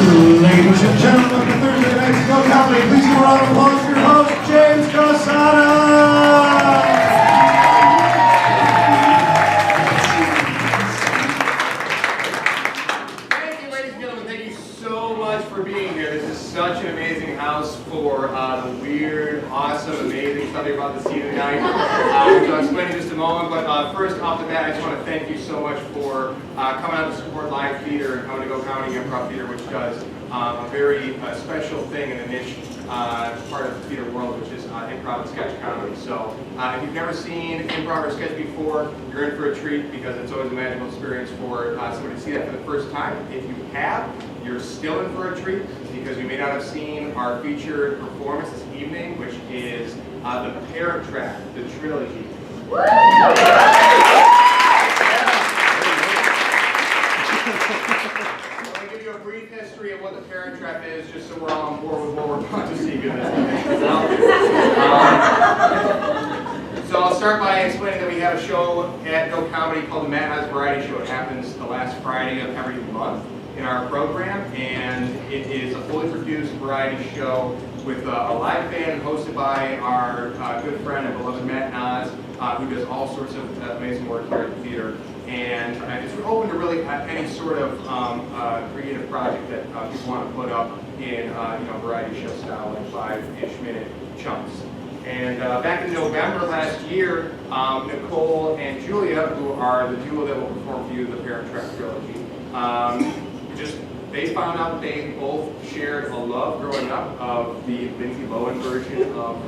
Ladies and gentlemen, for Thursday night's No Comedy, please give a round of applause for your host, James Quesada! Thank you, ladies and gentlemen. Thank you so much for being here. This is such an amazing house for the weird, awesome, amazing stuff you're about to see tonight. I'll explain in just a moment, but first off the bat, I just want to thank you so much for coming out to support live theater and coming to Go Comedy Improv Theater, which does a very special thing in a niche part of the theater world, which is improv and sketch comedy. So if you've never seen improv or sketch before, you're in for a treat because it's always a magical experience for somebody to see that for the first time. If you have, you're still in for a treat because you may not have seen our featured performance this evening, which is the Parent Trap, the trilogy. A brief history of what the Parent Trap is, just so we're all on board with what we're about to see. So I'll start by explaining that we have a show at Go Comedy called the Matt Haas Variety Show. It happens the last Friday of every month in our program, and it is a fully produced variety show with a live band hosted by our good friend and beloved Matt Haas, who does all sorts of amazing work here at the theater. And it's open to really any sort of creative project that people want to put up in variety show style, like 5-ish minute chunks. And back in November last year, Nicole and Julia, who are the duo that will perform for you the Parent Trap Trilogy, they found out they both shared a love growing up of the Lindsay Lohan version of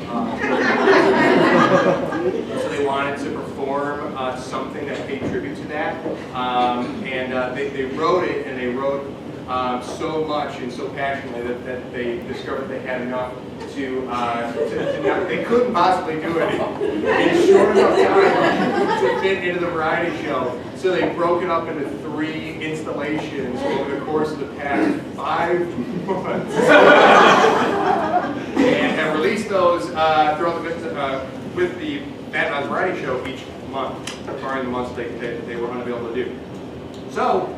so they wanted to perform something that paid tribute to that. They wrote it, and they wrote so much and so passionately that they discovered they had enough they couldn't possibly do it in short enough time to fit into the variety show. So they broke it up into 3 installations over the course of the past 5 months. And have released those throughout the with the Matt Haas Variety Show each month, barring the months they were unavailable to do. So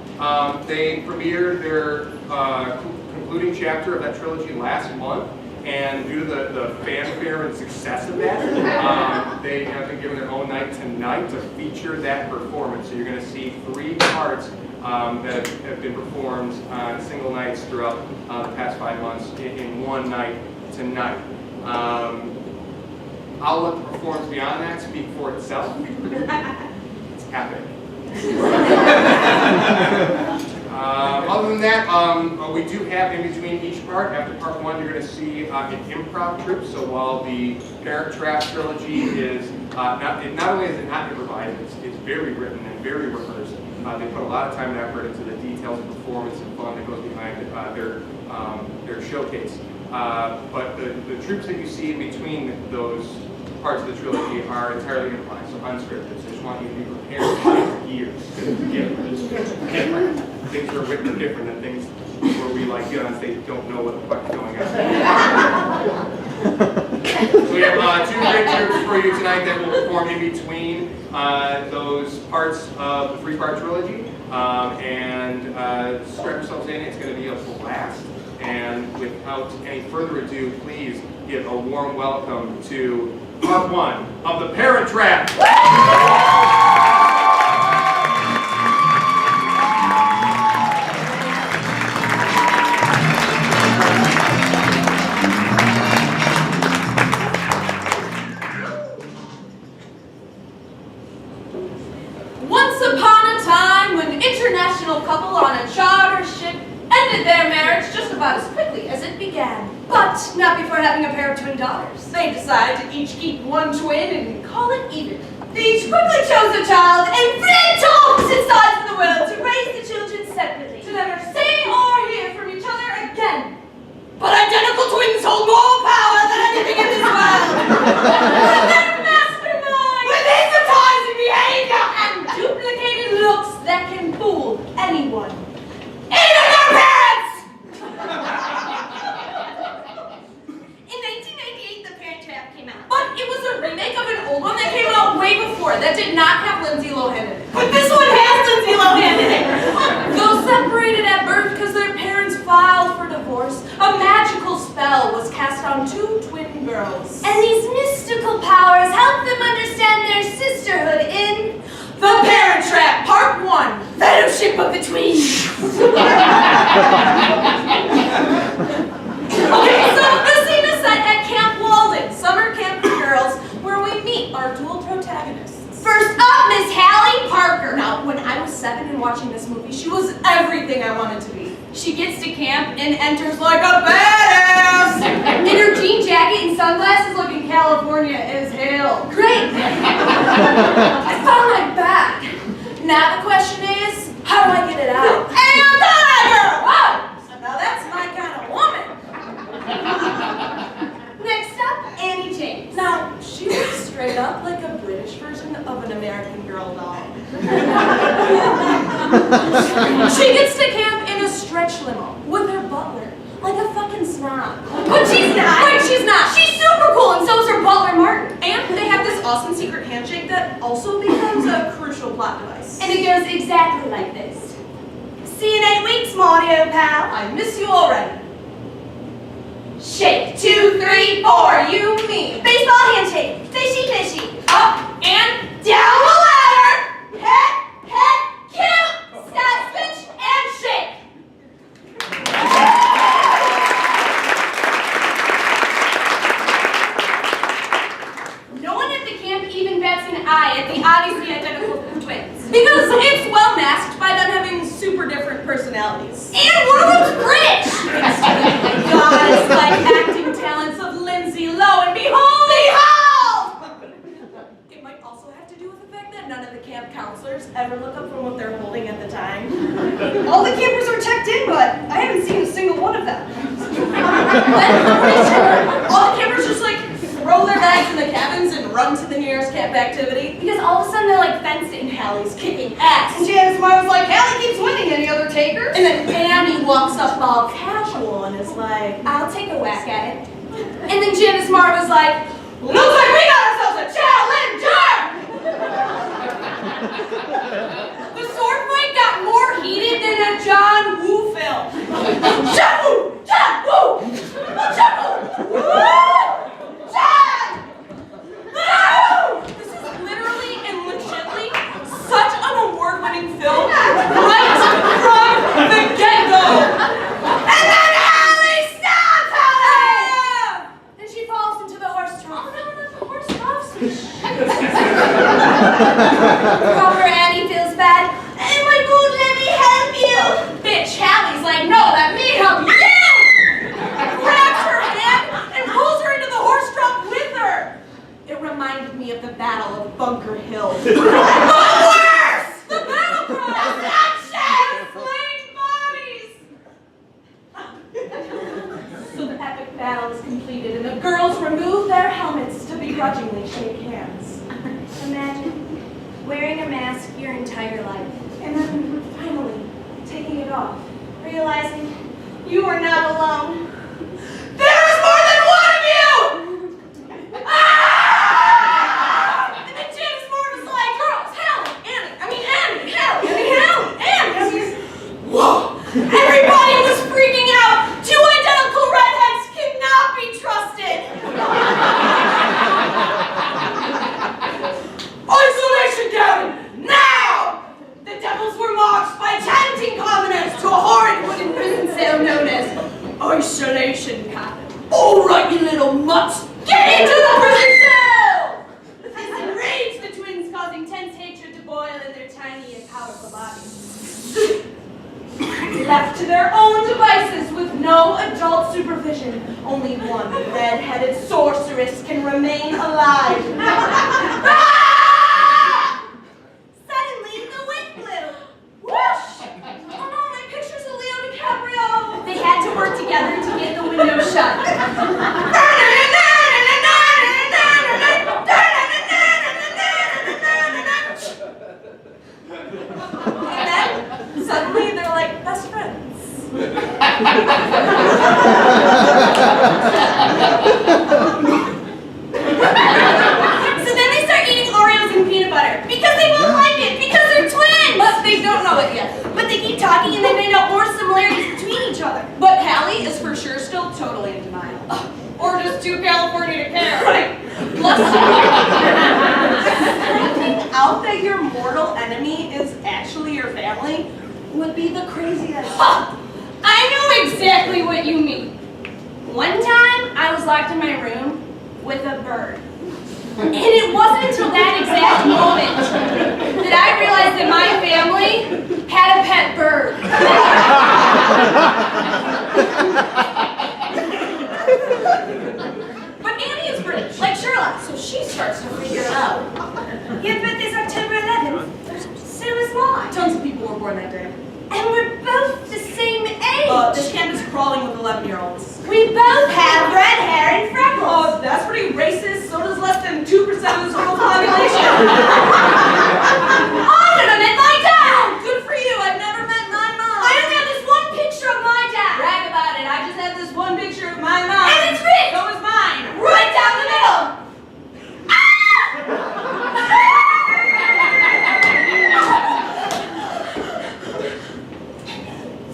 they premiered their concluding chapter of that trilogy last month. And due to the fanfare and success of that, they have been given their own night tonight to feature that performance. So you're going to see 3 parts that have been performed on single nights throughout the past 5 months in one night tonight. I'll let the performance beyond that speak for itself. It's epic. Other than that, we do have in between each part, after part 1, you're going to see an improv troupe. So while the Parent Trap Trilogy is, not only is it not improvised, it's very written and very rehearsed. They put a lot of time and effort into the details of performance and fun that goes behind their showcase. But the troupes that you see in between those parts of the trilogy are entirely improvised, so unscripted. So I just want you to be prepared to shift gears. Things are written different than things where we get on stage don't know what the fuck is going on. So we have 2 great troupes for you tonight that will perform in between those parts of the 3-part trilogy. Strap yourselves in, it's going to be a blast. And without any further ado, please give a warm welcome to part 1 of the Parent Trap. Once upon a time, when an international couple on a charter ship ended their marriage just about as quickly as it began. But not before having a pair of twin daughters. They decided to each keep 1 twin and call it even. They each quickly chose a child and fled to opposite sides of the world to raise the children separately, to never see or hear from each other again. But identical twins hold more power than anything in this world. And they're masterminds with hypnotizing behavior and duplicated looks that can fool anyone. Even their parents! In 1998, The Parent Trap came out. But it was a remake of an old one that came out way before that did not have Lindsay Lohan in it. But this one has Lindsay Lohan in it! Though separated at birth because their parents filed found two twin girls. And these mystical powers help them understand their sisterhood in The Parent Trap, Part 1, Fellowship of the Tweens. Okay, so the scene is set at Camp Walden, summer camp for girls, where we meet our dual protagonists. First up, Miss Hallie Parker. Now, when I was 7 and watching this movie, she was everything I wanted to be. She gets to camp and enters like a badass! In her jean jacket and sunglasses looking California as hell. Great! I found my bag. Now the question is, how do I get it out? And girl! Wow! So now that's my kind of woman. Next up, Annie James. Now, she looks straight up like a British version of an American Girl doll. She gets to camp in a stretch limo with her butler, like a fucking snob. But she's not. Wait, she's not. She's super cool, and so is her butler, Martin. And they have this awesome secret handshake that also becomes a crucial plot device. And it goes exactly like this. See you in 8 weeks, Mario pal. I miss you already. Shake, 2, 3, 4, you, me. Baseball handshake, fishy, fishy. Up and down the ladder. Head, count, stop, switch, and shake. No one at the camp even bats an eye at the obviously identical twins. Because it's well masked by them having super different personalities. And one of them's British! Gods like acting talents of Lindsay Lohan, behold! It might also have to do with the fact that none of the camp counselors ever look up from what they're holding at the time. All the campers are checked in, but I haven't seen a single one of them. I'm pretty sure all the campers just like throw their bags in the cabins and run to the nearest camp activity. Because all of a sudden they're like fencing. Hallie's kicking ass. And Janice was like, Hallie keeps winning, any other takers? And then Annie walks up all casual and is like, I'll take a whack at it. And then Janice Marr was like, looks like we got ourselves a challenger! The sword fight got more heated than a John Woo film. John Woo! John Woo! John Woo! John! Woo! This is literally and legitimately such an award-winning film right from the get-go. And then Hallie stops Hallie! And she falls into the horse trough. Oh no, not the horse trough. Proper Annie feels bad. Oh my God, let me help you. Bitch, Hallie's like, no, let me help you. Grabs her hand and pulls her into the horse trough with her. It reminded me of the Battle of Bunker Hill. But worse! The battle cry! Destruction! Slain bodies! So the epic battle is completed and the girls remove their helmets to begrudgingly shake hands. Imagine wearing a mask your entire life and then finally taking it off, realizing you are not alone. There is more than one of you! Ah! And then James Moore was like, girls, Hallie, Annie. Whoa! Everybody was freaking out! Two identical redheads cannot be trusted! Isolation cabin! Now! The devils were marched by chanting commoners to a horrid wooden prison cell known as Isolation cabin. All right, you little mutts! Get into the prison cell! This enraged the twins, causing tense hatred to boil in their tiny and powerful bodies. Left to their own devices with no adult supervision, only one red-headed sorceress can remain alive. Suddenly, the wind blew. Whoosh! Oh no, my picture's of Leo DiCaprio. They had to work together to get the window shut. And then, suddenly, they're like best friends. So then they start eating Oreos and peanut butter because they won't like it because they're twins. But they don't know it yet. But they keep talking and they find out more similarities between each other. But Hallie is for sure still totally in denial. Or just too California to care. Right. Plus, Finding out that your mortal enemy is actually your family would be the craziest. I know exactly what you mean. One time, I was locked in my room with a bird. And it wasn't until that exact moment that I realized that my family had a pet bird. But Annie is British, like Sherlock, so she starts to figure it out. Your birthday's October 11th. So is mine. Tons of people were born that day. And we're both the same age. This camp is crawling with 11-year-olds. We both have red hair and freckles. Oh, that's pretty racist. So does less than 2% of the total population. I never met my dad. Good for you. I've never met my mom. I only have this one picture of my dad. Brag about it. I just have this one picture of my mom. And it's ripped. So is mine. Right down the middle.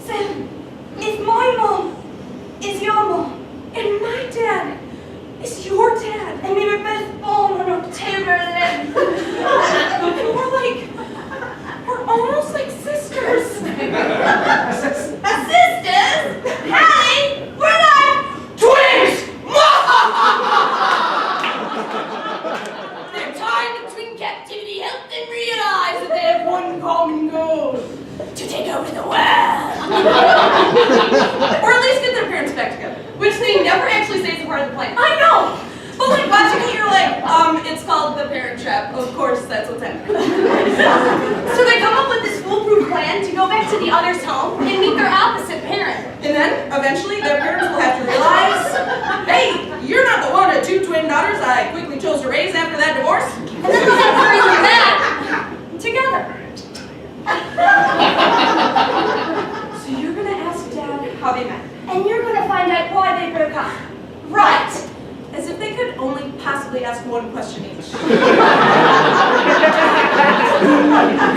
So, if my mom is your mom, and my dad is your dad, and we were both born on October 11th, we're almost like sisters. Sisters? Hallie, we're like twins! Their time between captivity helped them realize that they have one common goal: to take over the world. Or at least get their parents back together. Which they never actually say is a part of the plan. I know! But like watching it, you're like, it's called the Parent Trap. Of course, that's what's happening. So they come up with this foolproof plan to go back to the other's home and meet their opposite parent. And then, eventually, their parents will have to realize, hey, you're not the one of 2 twin daughters I quickly chose to raise after that divorce. And then they'll have to raise them back together. So you're gonna ask Dad how they met. And you're gonna find out why they broke up. Right. As if they could only possibly ask one question each. And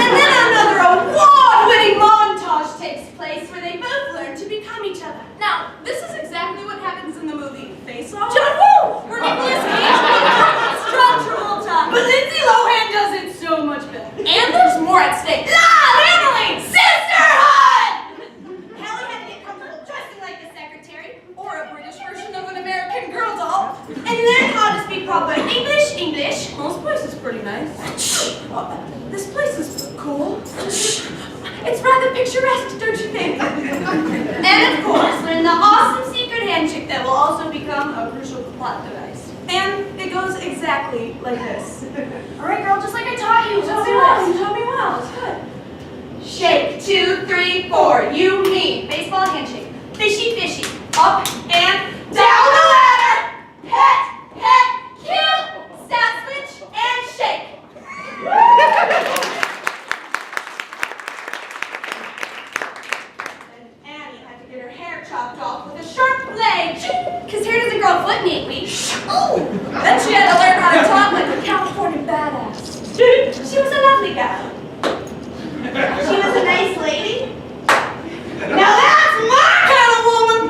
then another award-winning montage takes place where they both learn to become each other. Now, this is exactly what happens in the movie Face Off. John Woo! Where Nicolas Cage becomes John Travolta. But Lindsay Lohan does it so much better. And there's more at stake. Family! Sisterhood! Hallie had to get comfortable dressing like a secretary, Or a British version of an American Girl doll. and learn how to speak proper English. Well, this place is pretty nice. This place is cool. It's rather picturesque, don't you think? And of course, learn the awesome secret handshake that will also become a crucial plot device. And it goes exactly like this. All right, girl, just like I taught you. You taught me well. You taught me well. It's good. Shake, 2, 3, 4. You, me. Baseball handshake. Fishy, fishy. Up and down the ladder. Hit, cue. Snap, switch, and shake. And Annie had to get her hair chopped off with a sharp Blade. Because hair doesn't grow a foot in 8 weeks. Oh. Then she had to learn how to talk like A California badass. She was a lovely gal. She was a nice lady. Now that's my kind of woman.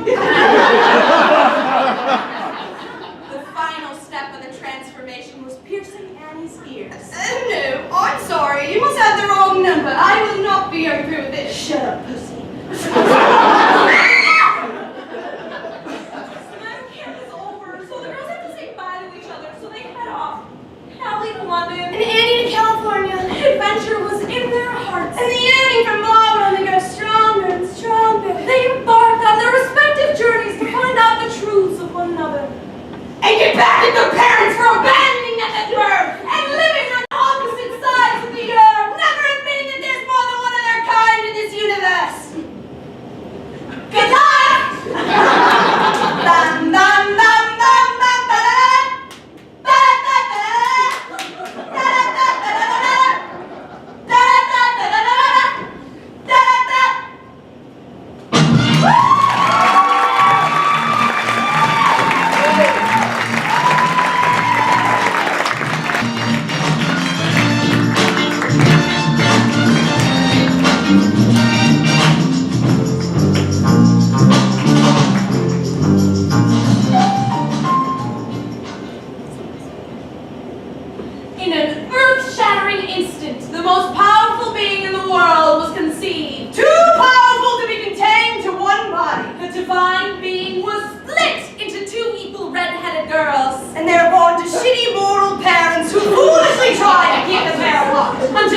The final step of the transformation was piercing Annie's ears. No, I'm sorry. You must have the wrong number. I will not be angry with this. Shut up, pussy. So now the camp is over, so the girls have to say bye to each other, so they head off. Hallie to London. And Annie to California. Adventure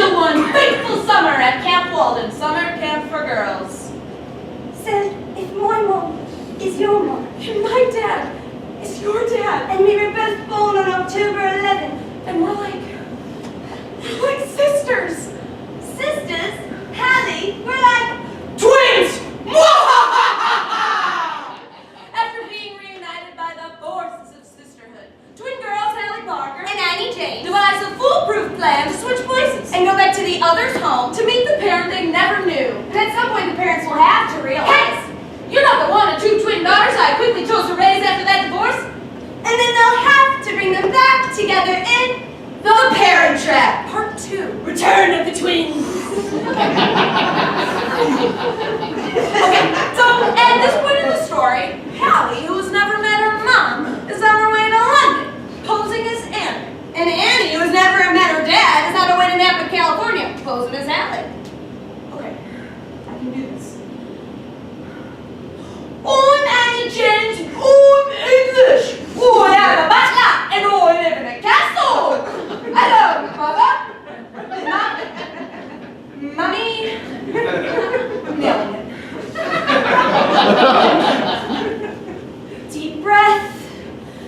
till one fateful summer at Camp Walden, summer camp for girls. Said, if my mom is your mom, And my dad is your dad. and we were both born on October 11th, And we're like sisters. sisters, Hallie, we're like Twins! After being reunited by the forces of sisterhood, twin girls Hallie Parker and Annie James, devise a foolproof plan to switch places and go back to the other's home. to meet the parent they never knew. And at some point, the parents will have to realize, You're not the one of two twin daughters I quickly chose to raise after that divorce. and then they'll have to bring them back together in The Parent Trap, Part 2, Return of the Twins. Okay, so at this point in the story, Hallie, who has never met her mom, is on her way to London, posing as Annie. And Annie, who's never met her dad, is on her way to Napa, California, posing as Hallie. Okay, I can do this. I'm Annie James, I'm English. I am a butler, and I live in a castle. Hello, mother. Mommy. Nailing it. Deep breath.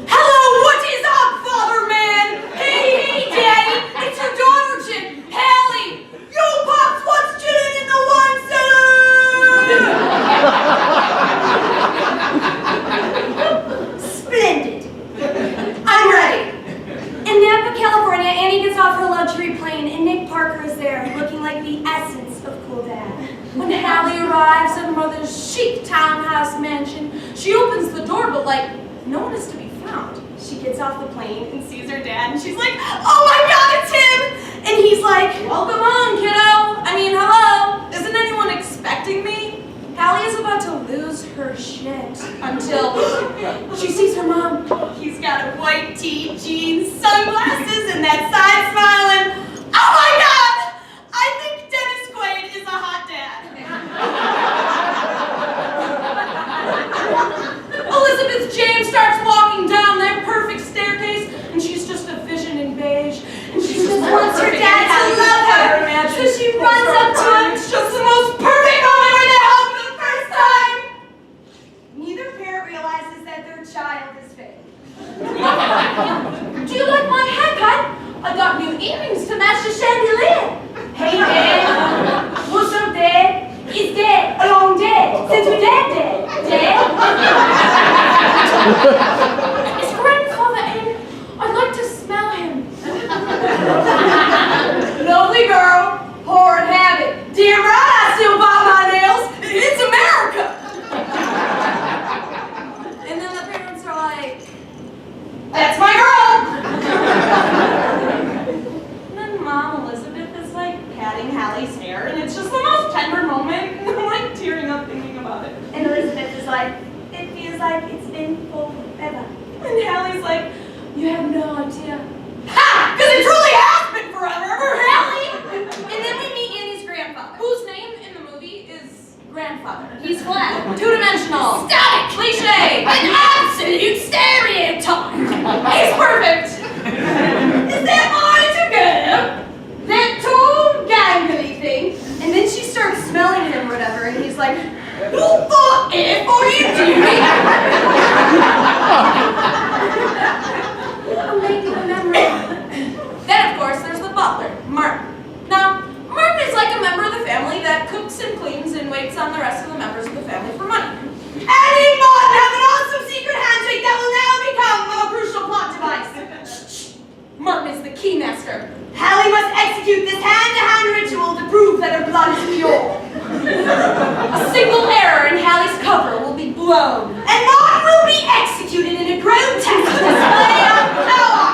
Hello, what is up, father man? Hey, daddy, it's your daughter, chick, Hallie. Yo, pops, what's chilling in the wine cellar? Splendid. I'm ready. In Napa, California, Annie gets off her luxury plane, and Nick Parker is there, looking like the essence of cool dad. When Hallie arrives at her mother's chic townhouse mansion, she opens the door, but no one is to be found. She gets off the plane and sees her dad, and she's like, "Oh my God, it's him!" And he's like, Welcome home, kiddo. I mean, hello. Isn't anyone expecting me? Hallie is about to lose her shit until she sees her mom. he's got a white tee, jeans, sunglasses, and that side smile, and oh my God, I think Dennis Quaid is a hot dad. Elizabeth James starts walking down that perfect staircase, and she's just a vision in beige. And she just Wants her dad to love her, so she runs up to him. It's just the most perfect moment where they hug for the first time. Neither parent realizes that their child is fake. Do you like my haircut? I got new earrings to match the chandelier. Hey, Dad. What's up, Dad? It's Dad. A long day. Since your dad dead. Dad? Is grandfather in? I'd like to smell him. Lovely girl. Horrid habit. Damn right I still buy my nails. It's America. And then the parents are like, that's my girl. And then Mom Elizabeth is patting Hallie's hair, and it's just the most tender moment. And I'm tearing up thinking about it. And Elizabeth is like, it feels like it's been forever. And Hallie's like, you have no idea. Ha! Because it truly has been forever for Hallie! And then we meet Annie's grandfather. Whose name in the movie is grandfather. He's flat. Two-dimensional. Static. Cliche. An absolute stereotype. He's perfect. Is that mine to go? That tall, gangly thing. And then she starts smelling him or whatever, and he's like, who the F are you doing? I'm making a memory. Then, of course, there's the butler, Martin. Now, Martin is like a member of the family that cooks and cleans and waits on the rest of the members of the family for money. Annie and Martin have an awesome secret handshake that will now become a crucial plot device. Martin is the keymaster. Hallie must execute this hand-to-hand ritual to prove that her blood is pure. A single error in Hallie's cover will be blown. And Martin will be executed in a grotesque display of power.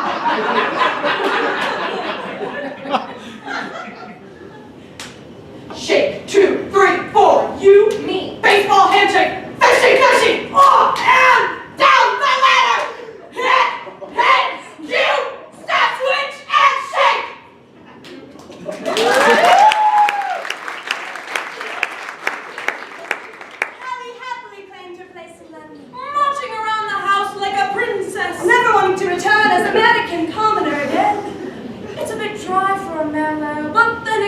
Shake, 2, 3, 4, you, me. Baseball handshake. Fishy, fishy. Up and down the ladder. Hit, you. Stop, switch, and shake. Hallie happily claimed her place in London, Marching around the house like a princess. never wanting to return as a mannequin commoner again. It's a bit dry for a man now, but then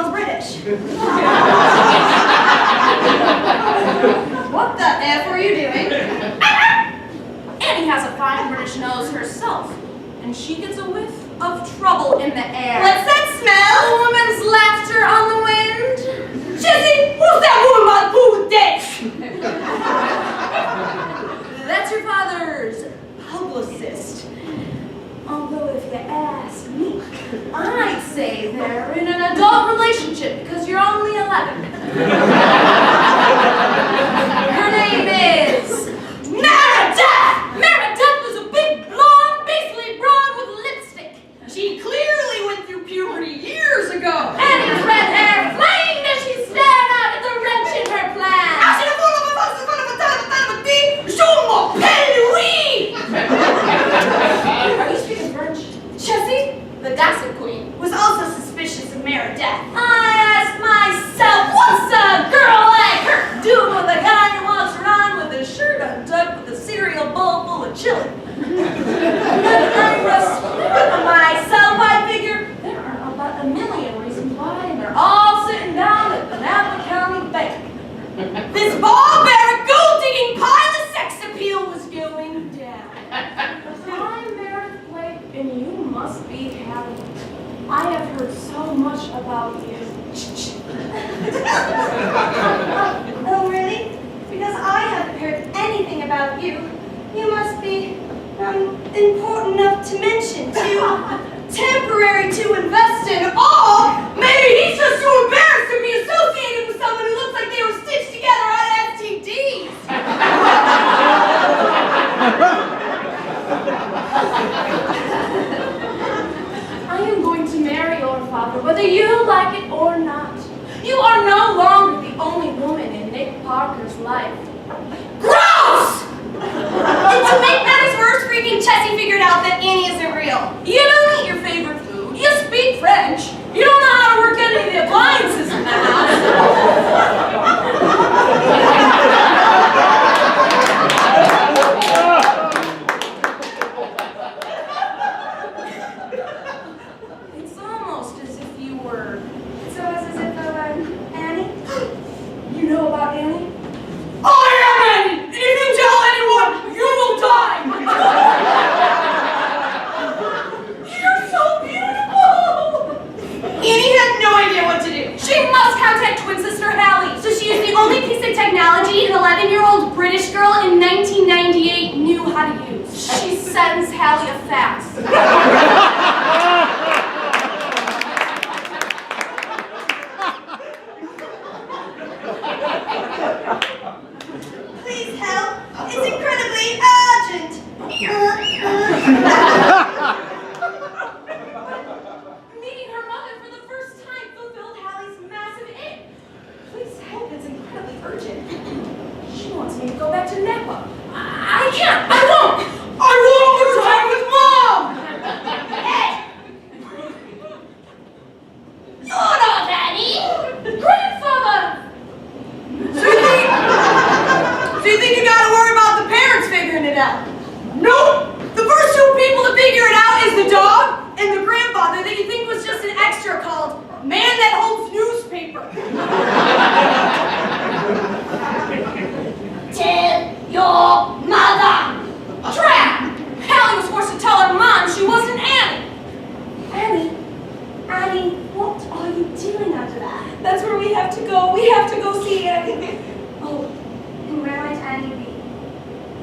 well as British. What the F are you doing? Annie has a fine British nose herself, and she gets a whiff of trouble in the air. What's that smell? A woman's laughter on the wind. Jessie, who's that woman on food dish? That's your father's publicist. Although if you ask me, I'd say they're in an adult relationship because you're only 11. Her name is Meredith! Meredith was a big, blonde, beastly broad with lipstick. She clearly went through puberty years ago. Annie's red hair flamed as she stared out at the wrench in her plan. Are you speaking French? Jessie The gossip queen. was also suspicious of Meredith. I asked myself, what's a girl like her doing with a guy who walks around with his shirt untucked with a cereal bowl full of chili? And then I responded to myself, I figure there are about a million reasons why, and they're all sitting down at the Napa County Bank. This barbaric gold-digging pile of sex appeal was going down. I'm Meredith Blake, and you must be happy. I have heard so much about you. Oh, really? Because I haven't heard anything about you. You must be important enough to mention, too temporary to invest in, or maybe he's just too embarrassed to be associated with someone who looks like they were stitched together on STDs. I am going to marry your father, whether you like it or not. You are no longer the only woman in Nick Parker's life. Gross! And to make matters worse, freaking Chessie figured out that Annie isn't real. You don't eat your favorite food. You speak French. You don't know how to work any of the appliances in the house. It's almost as if you were. So it's as if I were Annie? You know about Annie? I am Annie! And if you tell anyone, you will die! You're so beautiful! Annie had no idea what to do. She must contact twin sister Hallie. So she used the only piece of technology an 11-year-old British girl in 1998 knew how to use. She sends Hallie a fax. Please help. It's incredibly urgent. Meeting her mother for the first time fulfilled Hallie's massive aim. Please help, it's incredibly urgent. She wants me to go back to Napa. I can't, I won't. I want more time with Mom! Hey! You're not Annie! Grandfather! So you think you gotta worry about the parents figuring it out? Nope! The first two people to figure it out is the dog and the grandfather that you think was just an extra called Man That Holds Newspaper. Tell your mother! Trap! Hallie was forced to tell her mom she wasn't Annie. Annie, what are you doing after that? That's where we have to go. We have to go see Annie. Oh, and where might Annie be?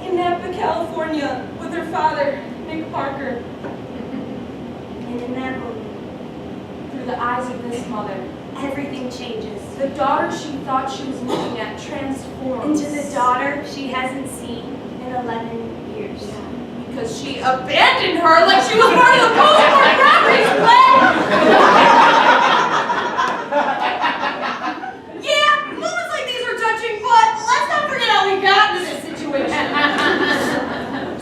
In Napa, California, with her father, Nick Parker. And in that moment, Through the eyes of this mother, everything changes. the daughter she thought she was looking at transforms. Into the daughter she hasn't seen in 11 years. Because she abandoned her like she was part of the post-war properties plan. Yeah, moments like these are touching, but let's not forget how we got into this situation.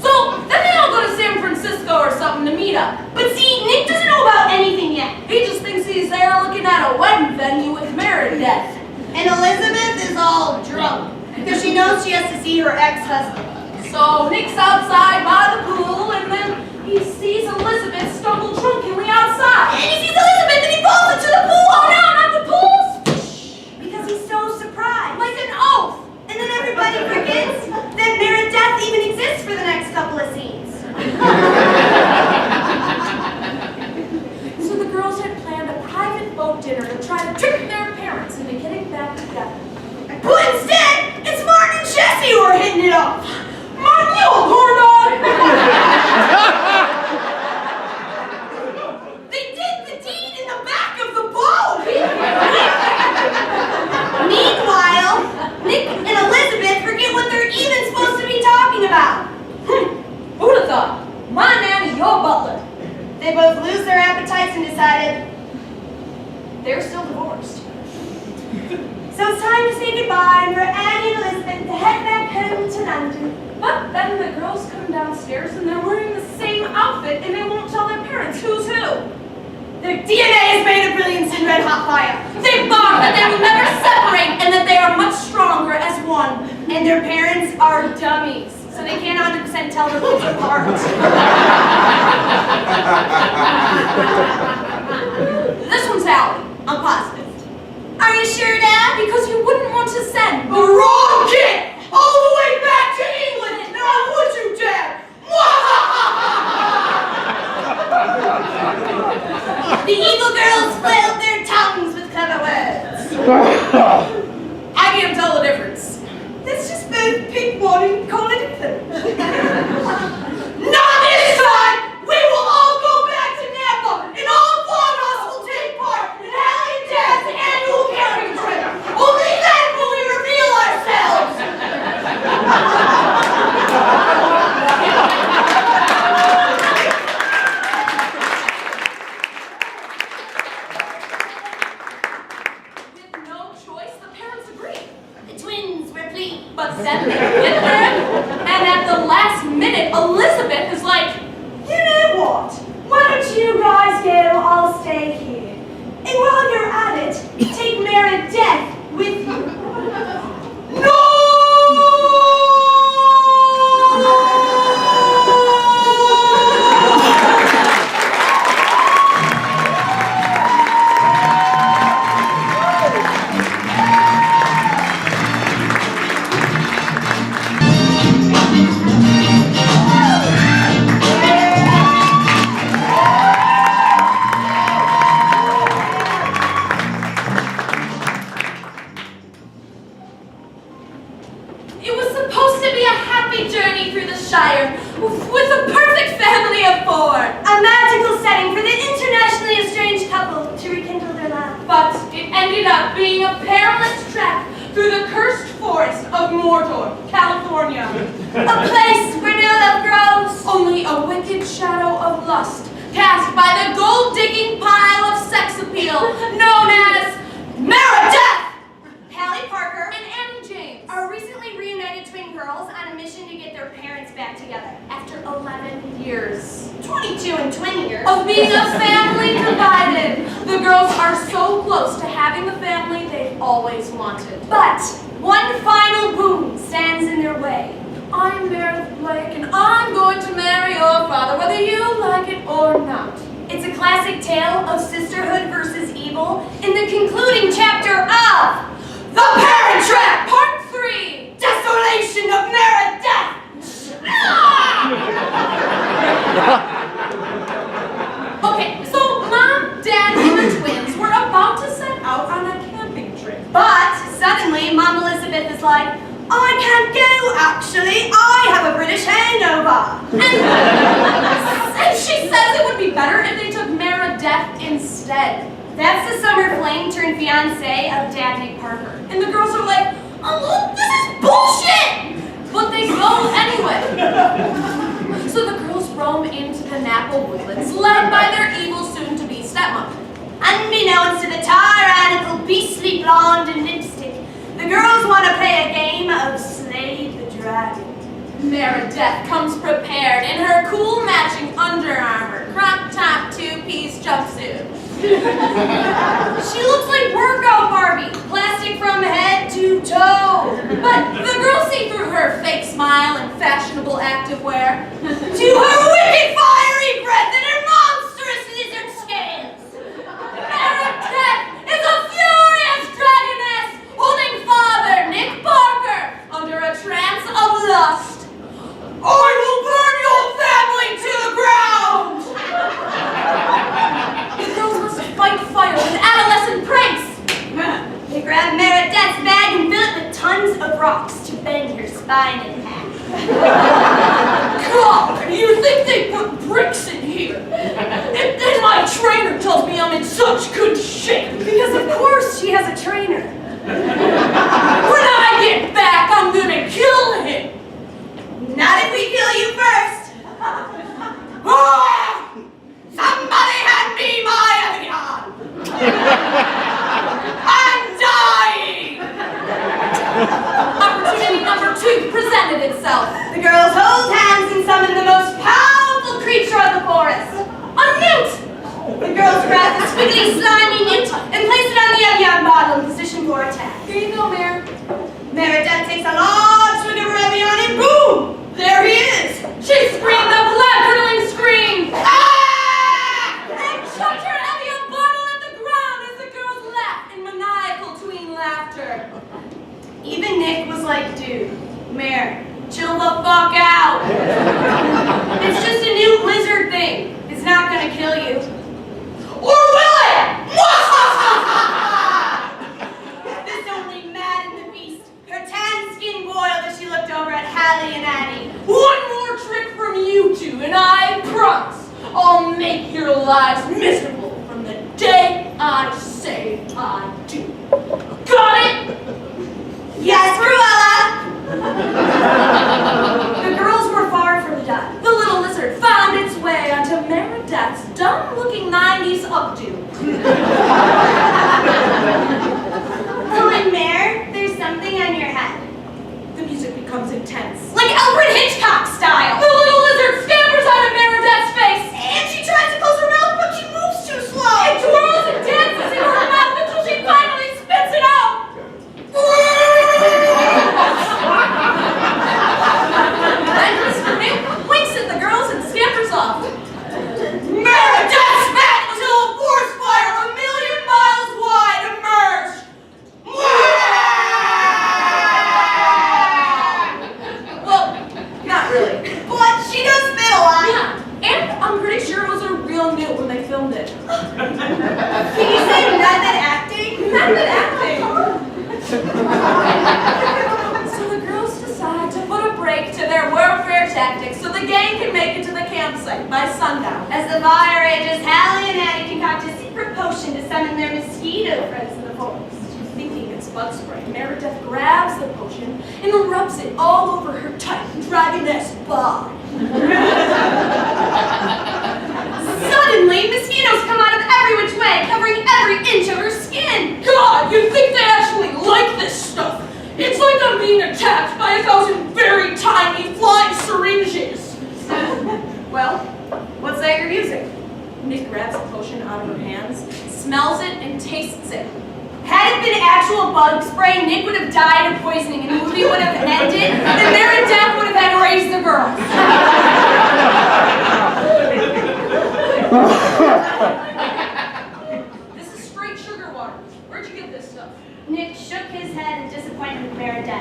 So then they all go to San Francisco or something to meet up. But see, Nick doesn't know about anything yet. He just thinks he's there looking at a wedding venue with Meredith. And Elizabeth is all drunk because she knows she has to see her ex-husband. So Nick's outside by the pool, and then he sees Elizabeth stumble drunkenly outside. And he sees Elizabeth and he falls into the pool. Oh no, not the pool! coincidence that Meredith even exists for the next couple of scenes. So the girls had planned a private boat dinner to try to trick their parents into getting back together. But instead, it's Martin and Jesse who are hitting it off. Martin, you old horn dog! They did the deed in the back of the boat! Meanwhile, Nick and Elizabeth forget what they're even supposed to be talking about. Who'd have thought? My nanny, your butler. They both lose their appetites and decided They're still divorced. so it's time to say goodbye and for Annie and Elizabeth to head back home to London. But then the girls come downstairs and they're wearing the same outfit and they won't tell their parents who's who. Their DNA is made of brilliance and red hot fire. They bond that they will never separate and that they are much stronger as one. And their parents are dummies, so they can't 100% tell their kids apart. This one's Allie. I'm positive. Are you sure, Dad? Because you wouldn't want to send The wrong kid! All the way back to England! Now would you, Dad? The evil girls flailed their tongues with clever words. I can't tell the difference. Let's just both pick one and call it infant. Not this time! We will all go back to Napa, and all four of us will take part in Hallie and Dad's annual camping trip. Only then will we reveal ourselves! With no choice, the parents agree. The twins were pleased. But then they get there, and at the last minute, Elizabeth is like, You know what? Why don't you guys go? I'll stay here. And while you're at it, take Meredith with you. No! it was supposed to be a happy journey through the Shire with a perfect family of four. A magical setting for the internationally estranged couple to rekindle their love. But it ended up being a perilous trek through the cursed forest of Mordor, California. A place where no love grows. Only a wicked shadow of lust cast by the gold-digging pile of sex appeal known as Meredith Hallie Parker and Annie James are recently reunited twin girls on a mission to get their parents back together. after 11 years 22 and 20 years. of being a family divided. The girls are so close to having the family they've always wanted. But one final boon stands in their way. I'm Meredith Blake, and I'm going to marry your father, whether you like it or not. It's a classic tale of sisterhood versus evil in the concluding chapter of The Parent Trap! Part 3. Desolation of Meredith! Okay, so Mom, Dad, and the twins were about to set out on a camping trip. But suddenly, Mom Elizabeth is like, I can't go, actually. I have a British hangover. And she says it would be better if they took Meredith instead. That's the summer fling turned fiancé of Dad Nick Parker. And the girls are like, oh, this is bullshit! But they go anyway. So the girls roam into the Napa woodlands, led by their evil soon-to-be stepmother. Unbeknownst to the tyrannical, beastly blonde and lipstick, the girls want to play a game of Slay the Dragon. Meredith comes prepared in her cool matching Under Armour crop top two-piece jumpsuit. She looks like workout Barbie, plastic from head to toe. But the girls see through her fake smile and fashionable activewear. To her wicked fiery breath and her monstrous lizard scales. Meredith is a furious dragoness holding Father Nick Parker under a trance grab Meredith's bag and fill it with tons of rocks to bend her spine in half. God, you think they put bricks in here? And my trainer tells me I'm in such good shape. Because of course she has a trainer. When I get back, I'm gonna kill him. Not if we kill you first. Ah! Somebody hand me my Evian! I'm dying! Opportunity number 2 presented itself. The girls hold hands and summon the most powerful creature of the forest. A newt! The girls grab the squiggly, slimy newt and place it on the Evian bottle in position for attack. Here you go, Mayor. Meredith takes a large swig of her Evian and boom! There he is! She screamed a blood-curdling scream. Ah! And chucked her Evian bottle at the ground as the girls laughed in maniacal tween laughter. Even Nick was like, dude, Mare, chill the fuck out. It's just a new lizard thing. It's not gonna kill you. Or will it? This only maddened the beast. Her tan skin boiled as she looked over at Hallie and Annie. One more trick from you two, and I promise I'll make your lives miserable from the day I say I do. Got it? Yes, Cruella! The girls were far from done. The little lizard found its way onto Meredith's dumb-looking 90s updo. Oh, and Mare, there's something on your head. The music becomes intense. Like Alfred Hitchcock style. The little lizard scampers out of Meredith's face. And she tries to close her mouth, but she moves too slow. It twirls and dances in her mouth until she finally spits it out. Then Mr. Nick winks at the girls and scampers off. Meredith spat until a forest fire 1,000,000 miles wide emerged. Well, not really. But she does spit a lot. Yeah, and I'm pretty sure it was a real newt when they filmed it. Can you say method acting? Method acting. So the girls decide to put a break to their warfare tactics so the gang can make it to the campsite by sundown. As the fire rages, Hallie and Annie concoct a secret potion to summon their mosquito friends in the forest. Thinking it's bug spray, Meredith grabs the potion and rubs it all over her tight dragoness bod. Suddenly, mosquitoes come out of every which way, covering every inch of her skin. God, you think they actually like this stuff? It's like I'm being attacked by 1,000 very tiny flying syringes. Well, what's that you're using? Nick grabs the potion out of her hands, smells it, and tastes it. Had it been actual bug spray, Nick would have died of poisoning and the movie would have ended, and Meredith would have had to raise the girls. This is straight sugar water. Where'd you get this stuff? Nick shook his head in disappointment with Meredith. I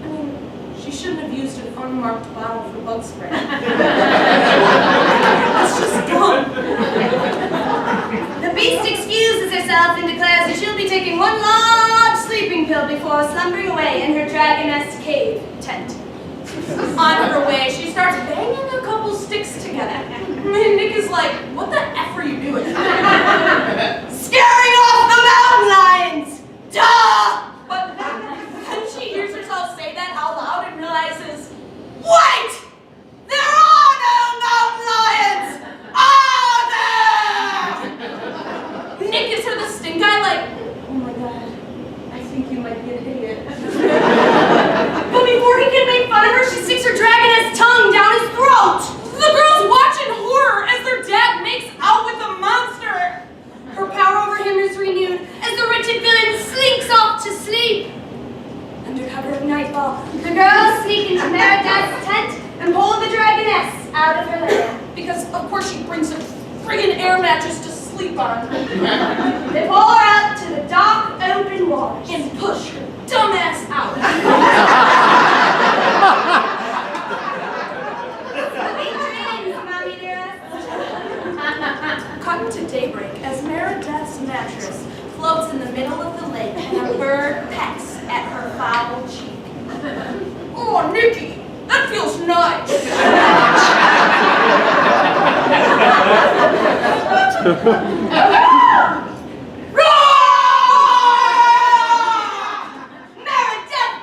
mean, she shouldn't have used an unmarked bottle for bug spray. That's just dumb. The beast excuses herself and declares that she'll be taking one large sleeping pill before slumbering away in her dragoness cave tent. On her way, she starts banging a couple sticks together. And Nick is like, what the F are you doing? Scaring off the mountain lions! Duh! But then she hears herself say that out loud and realizes, Wait! There are no mountain lions! Are there? Nick gives her the stink eye like, oh my god, I think you might be an idiot. But before he can make fun of her, she sticks her dragoness tongue down his throat! The girls watch in horror as their dad makes out with the monster. Her power over him is renewed as the wretched villain slinks off to sleep. Under cover of nightfall, the girls sneak into Meredith's tent and pull the dragoness out of her lair. Because, of course, she brings a friggin' air mattress to sleep on. They pull her out to the dark, open waters And push her dumbass out. Meredith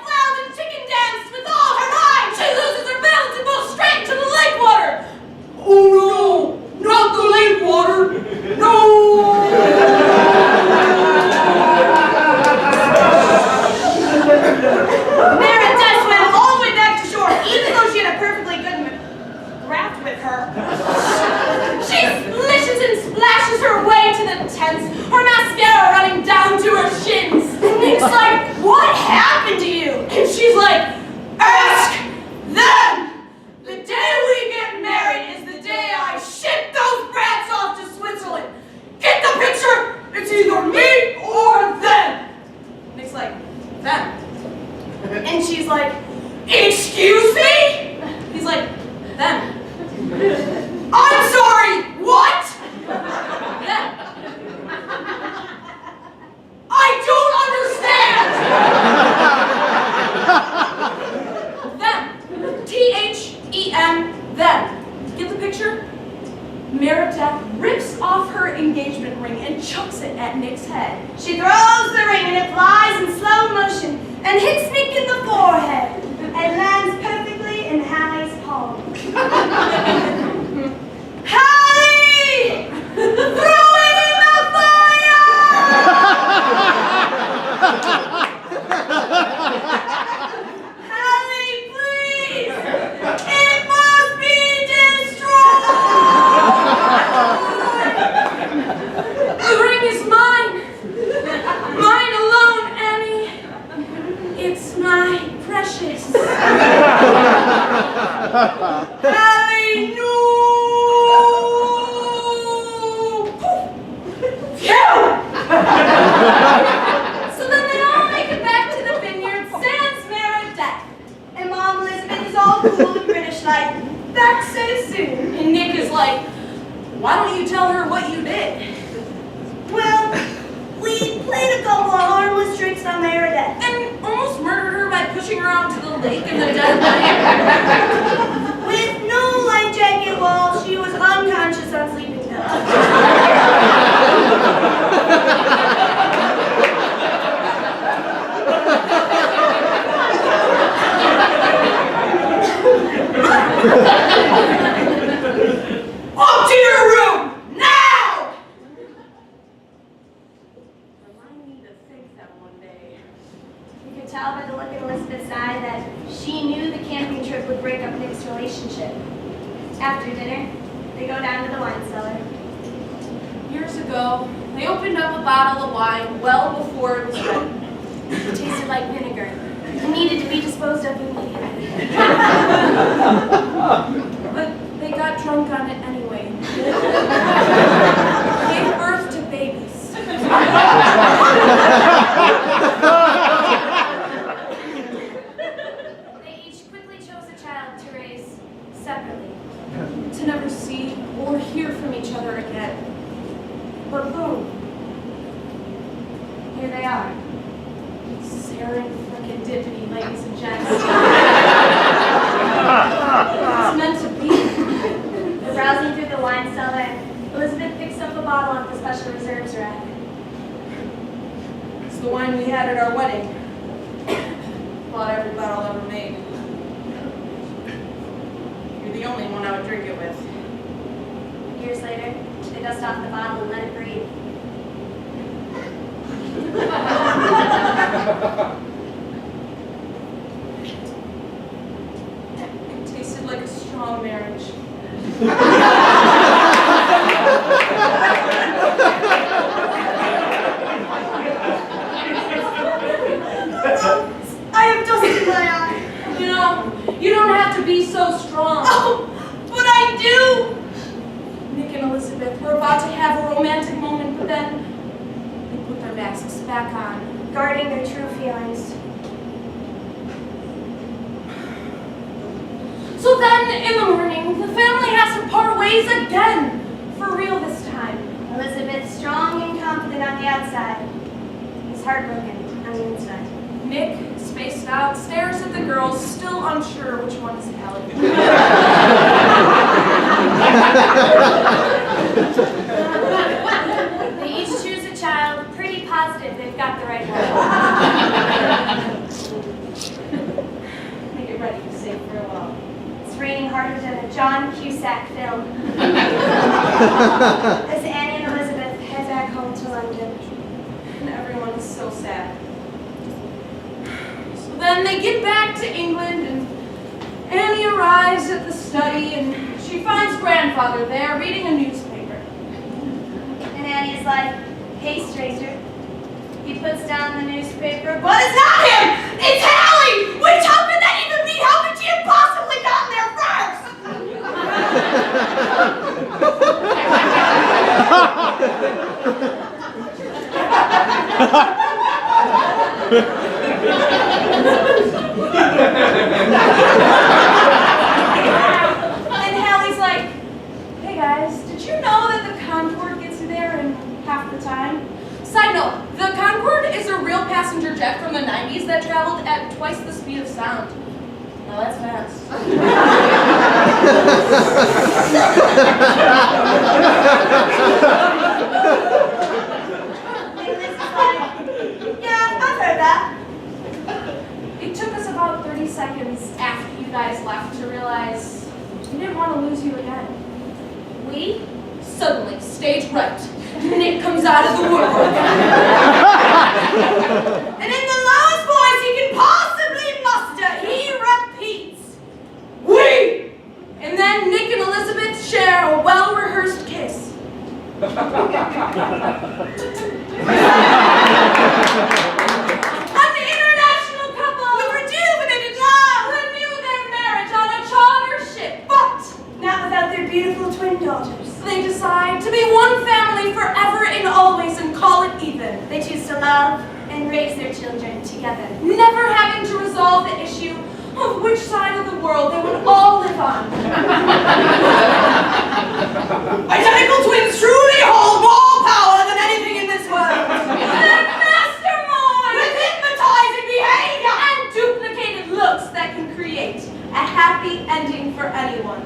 flailed and chicken danced with all her might. She loses her balance and goes straight to the lake water. Oh no, not the lake water. No. Meredith swam all the way back to shore, even though she had a perfectly good raft with her. She splishes and splashes her way to the tents, her mascara running down to her shins. And Nick's like, what happened to you? And she's like, ask them! The day we get married is the day I ship those brats off to Switzerland. Get the picture? It's either me or them. Nick's like, them. And she's like, excuse me? He's like, them. I'm sorry, what? Them. I don't understand! Them. T-H-E-M, them. Get the picture? Meredith rips off her engagement ring and chucks it at Nick's head. She throws the ring and it flies in slow motion and hits Nick in the forehead and lands perfectly in Hallie's palm. Hallie! Throw it in the fire! Hallie, please! It must be destroyed! The ring is mine! Mine alone, Annie! It's my precious. Hallie, no! Phew! So then they all make it back to the vineyard, sans Meredith. And Mom Elizabeth is all cool and British like, back so soon. And Nick is like, why don't you tell her what you did? Well, we played a couple of harmless tricks on Meredith. And almost murdered her by pushing her out to the lake in the dead of night. With no life jacket while she was unconscious on sleeping pills. Up to your room, now! Remind me to think that one day. You could tell by the look in Elizabeth's eye that she knew the camping trip would break up Nick's relationship. After dinner, they go down to the wine cellar. Years ago, they opened up a bottle of wine well before it was ready. It tasted like vinegar and needed to be disposed of immediately. But they got drunk on it anyway. Gave birth to babies. They each quickly chose a child to raise separately. To never see or hear from each other again. But boom, Here they are. serendipity, ladies and gents. It's meant to be. They're browsing through the wine cellar. Elizabeth picks up a bottle off the special reserves rack. It's the wine we had at our wedding. Bought every bottle ever made. You're the only one I would drink it with. Years later, they dust off the bottle and let it breathe. It tasted like a strong marriage. I have dust in my eye. You know, you don't have to be so strong. Oh, but I do. Nick and Elizabeth were about to have a romantic moment, but then they put their masks back on. Guarding their true feelings. So then, in the morning, the family has to part ways again. For real this time. Elizabeth, strong and confident on the outside, is heartbroken on the inside. Nick, spaced out, stares at the girls, still unsure which one is Hallie. As Annie and Elizabeth head back home to London. And everyone is so sad. So then they get back to England, and Annie arrives at the study, and she finds grandfather there reading a newspaper. And Annie is like, "Hey, stranger." He puts down the newspaper. But it's not him! It's Hallie! Which how could that even be? How could she have possibly gotten there first? And Hallie's like, "Hey guys, did you know that the Concorde gets you there in half the time?" Side note, the Concorde is a real passenger jet from the 90s that traveled at twice the speed of sound. Now that's fast. And Liz is like, "Yeah, I've heard that." It took us about 30 seconds after you guys left to realize we didn't want to lose you again. We suddenly stage right, and it comes out of the woodwork. And in the lowest voice he can possibly muster, he repeats, We! And then Nick and Elizabeth share a well-rehearsed kiss. A the international couple with rejuvenated love, renew their marriage on a charter ship, but not without their beautiful twin daughters. they decide to be one family forever and always and call it even. They choose to love and raise their children together. Never having to resolve the issue of which side of the world they would all live on. Identical twins truly hold more power than anything in this world. They're masterminds With hypnotizing behavior. and duplicated looks that can create a happy ending for anyone.